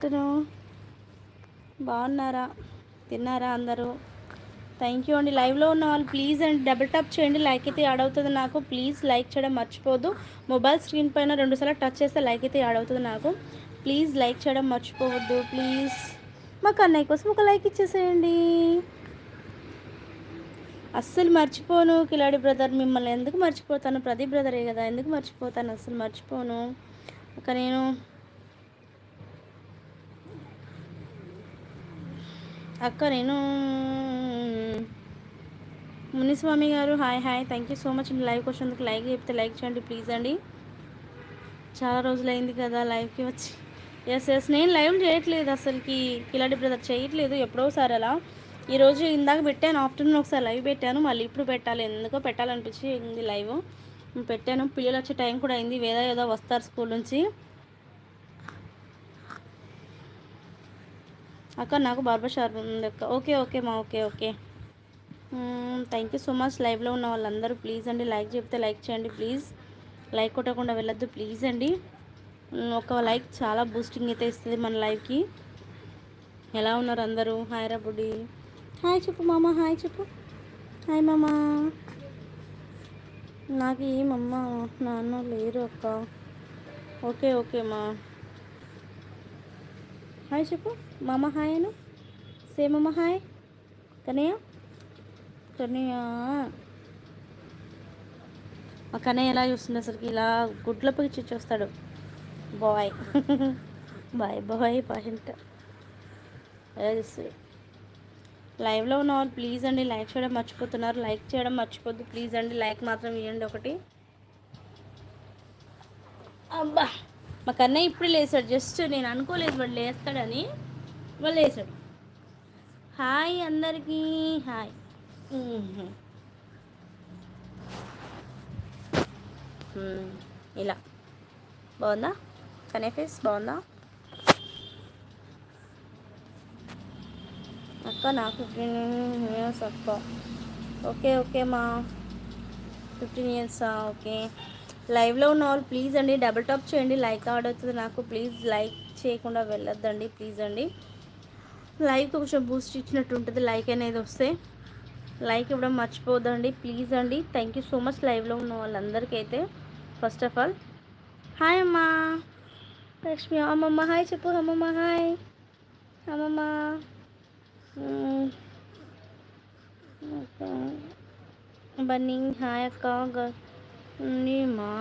Afternoon. బాగున్నారా? తిన్నారా అందరూ? థ్యాంక్ యూ అండి. లైవ్లో ఉన్న వాళ్ళు ప్లీజ్ అండి డబుల్ టాప్ చేయండి. లైక్ అయితే యాడ్ అవుతుంది నాకు. ప్లీజ్ లైక్ చేయడం మర్చిపోదు. మొబైల్ స్క్రీన్ పైన 2 సార్లు టచ్ చేస్తే లైక్ అయితే యాడ్ అవుతుంది నాకు. ప్లీజ్ లైక్ చేయడం మర్చిపోవద్దు ప్లీజ్. మా కన్నయ్య కోసం ఒక లైక్ ఇచ్చేసేయండి. అస్సలు మర్చిపోను కిలాడి బ్రదర్, మిమ్మల్ని ఎందుకు మర్చిపోతాను? ప్రదీప్ బ్రదరే కదా, ఎందుకు మర్చిపోతాను? అస్సలు మర్చిపోను. ఒక నేను నేను మునిస్వామి గారు hi hi, thank you so much అండి. లైవ్కి వచ్చినందుకు లైక్ చెప్తే లైక్ చేయండి ప్లీజ్ అండి. చాలా రోజులైంది కదా లైవ్కి వచ్చి. ఎస్ నేను లైవ్ చేయట్లేదు అసలుకి కిలాడి బ్రదర్, చేయట్లేదు ఎప్పుడోసారి అలా. ఈరోజు ఇందాక పెట్టాను, ఆఫ్టర్నూన్ ఒకసారి లైవ్ పెట్టాను, మళ్ళీ ఇప్పుడు పెట్టాలి, ఎందుకో పెట్టాలనిపించింది లైవ్ పెట్టాను. పిల్లలు వచ్చే టైం కూడా అయింది, ఏదో వస్తారు స్కూల్ నుంచి. అక్క నాకు బార్బర్ షాప్ ఉంది అక్క. ఓకే మా okay. Thank you so much. లైవ్లో ఉన్న వాళ్ళందరూ ప్లీజ్ అండి లైక్ చెప్తే లైక్ చేయండి ప్లీజ్. లైక్ కొట్టకుండా వెళ్ళొద్దు ప్లీజ్ అండి. ఒక లైక్ చాలా బూస్టింగ్ అయితే ఇస్తుంది మన లైవ్కి. ఎలా ఉన్నారు అందరూ? హాయ్ రా బుడ్డి, హాయ్ చెప్పు మామ, హాయ్ చెప్పు, హాయ్ మామ. నాకు ఏమమ్మ నాన్న లేరు అక్క. ఓకే మా. హాయ్ చెప్పు మామ, హాయ్ అను, సేమమ్మ హాయ్. కన్నయ్య మా కన్నయ్య ఎలా చూస్తుంది అసలుకి, ఇలా గుడ్లపై చూస్తాడు. బాయ్ బాయ్ అంట ఎలా చూస్తుంది. లైవ్లో ఉన్న వాళ్ళు ప్లీజ్ అండి లైక్ చేయడం మర్చిపోతున్నారు. లైక్ చేయడం మర్చిపోద్దు ప్లీజ్ అండి. లైక్ మాత్రం ఇవ్వండి ఒకటి. అబ్బా మా కన్నయ్య ఇప్పుడు లేచాడు, జస్ట్ నేను అనుకోలేదు వాడు లేస్తాడని, వాళ్ళు లేచాడు. హాయ్ అందరికీ హాయ్. ఇలా బాగుందా కన్నయ్య ఫేస్, బాగుందా అక్క? నాకు 15 ఇయర్స్ అక్క. ఓకే మా 15 ఇయర్స్ ఓకే. లైవ్లో ఉన్న వాళ్ళు ప్లీజ్ అండి డబుల్ టాప్ చేయండి, లైక్ ఆడుతుంది నాకు. ప్లీజ్ లైక్ చేయకుండా వెళ్ళొద్దండి ప్లీజ్ అండి. లైక్ కొంచెం బూస్ట్ ఇచ్చినట్టు ఉంటుంది లైక్ అనేది వస్తే. లైక్ ఇవ్వడం మర్చిపోదండి ప్లీజ్ అండి. థ్యాంక్ యూ సో మచ్ లైవ్లో ఉన్న వాళ్ళందరికీ అయితే. ఫస్ట్ ఆఫ్ ఆల్ హాయ్ అమ్మా లక్ష్మి. అమ్మమ్మ హాయ్ చెప్పు, అమ్మమ్మ హాయ్ అమ్మమ్మ. బన్నీ హాయ్ అక్క. మా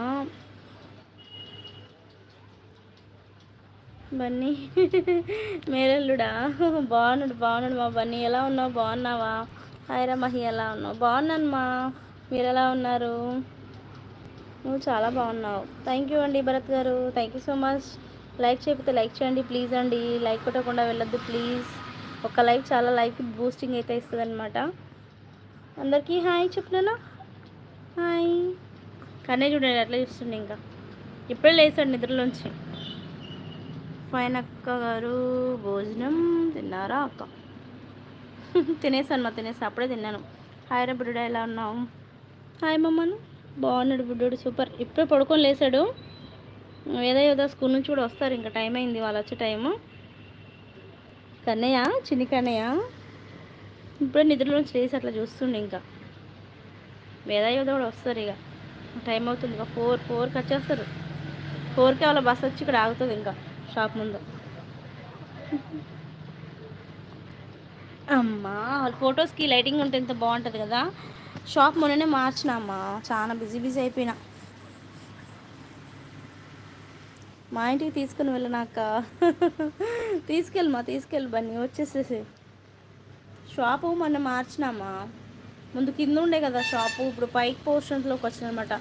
బన్నీ మేరల్లుడా బాగున్నాడు మా బన్నీ. ఎలా ఉన్నావు, బాగున్నావా? హాయ్ రా మహి, ఎలా ఉన్నావు? బాగున్నాను మా, మీరు ఎలా ఉన్నారు? నువ్వు చాలా బాగున్నావు. థ్యాంక్ యూ అండి భరత్ గారు, thank you so much. Like చేయకపోతే లైక్ చేయండి ప్లీజ్ అండి. లైక్ కొట్టకుండా వెళ్ళొద్దు ప్లీజ్. ఒక లైక్ చాలా లైక్ బూస్టింగ్ అయితే ఇస్తుంది అనమాట. అందరికీ హాయ్ చెప్తున్నానా, హాయ్. కన్నయ్య చూడండి ఎట్లా చూస్తుండే, ఇంకా ఇప్పుడే లేచాడు నిద్రలోంచి. ఫైన్ అక్క గారు, భోజనం తిన్నారా అక్క? తినేసాను అప్పుడే తిన్నాను. హాయ్ రా బుడ్డా, ఎలా ఉన్నావు? హాయ్ మమ్మను. బాగున్నాడు బుడ్డోడు, సూపర్. ఇప్పుడే పడుకొని లేచాడు. ఏదో స్కూల్ నుంచి కూడా వస్తారు, ఇంకా టైం అయింది వాళ్ళు వచ్చే టైము. కన్నయ్య, చిన్ని కన్నయ్య ఇప్పుడే నిద్రలోంచి లేచి అట్లా చూస్తుండే. ఇంకా ఏదో కూడా వస్తారు, ఇక టైం అవుతుంది. ఇక 4కి వచ్చేస్తారు. 4కి వాళ్ళ బస్ వచ్చి ఇక్కడ ఆగుతుంది ఇంకా షాప్ ముందు. అమ్మా వాళ్ళ ఫొటోస్కి లైటింగ్ ఉంటే ఎంత బాగుంటుంది కదా. షాప్ మొన్ననే మార్చిన అమ్మా, చాలా బిజీ అయిపోయినా. మా ఇంటికి తీసుకుని వెళ్ళనాక తీసుకెళ్ళి బన్నీ వచ్చేసేసి. షాపు మొన్న మార్చినామా, ముందు కింద ఉండే కదా షాపు, ఇప్పుడు పైకి పోర్షన్స్లోకి వచ్చిందనమాట.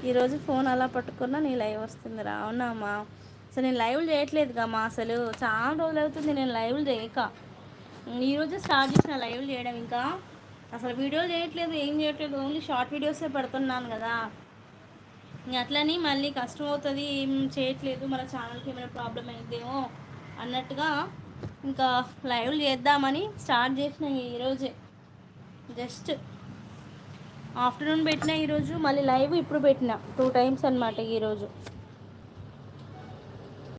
ఈరోజు ఫోన్ అలా పట్టుకున్నా నీ లైవ్ వస్తుంది రా. అవునామ్మా, అసలు నేను లైవ్లు చేయట్లేదుగా మా, అసలు చాలా రోజులు అవుతుంది నేను లైవ్లు చేయక. ఈరోజు స్టార్ట్ చేసిన లైవ్లు చేయడం. ఇంకా అసలు వీడియోలు చేయట్లేదు, ఏం చేయట్లేదు, ఓన్లీ షార్ట్ వీడియోసే పెడుతున్నాను కదా. ఇంకా అట్లని మళ్ళీ కష్టం అవుతుంది, ఏం చేయట్లేదు, మన ఛానల్కి ఏమైనా ప్రాబ్లం అయిద్దేమో అన్నట్టుగా ఇంకా లైవ్లు చేద్దామని స్టార్ట్ చేసిన ఈరోజే. జస్ట్ ఆఫ్టర్నూన్ పెట్టిన ఈరోజు, మళ్ళీ లైవ్ ఇప్పుడు పెట్టిన 2 టైమ్స్ అనమాట ఈరోజు.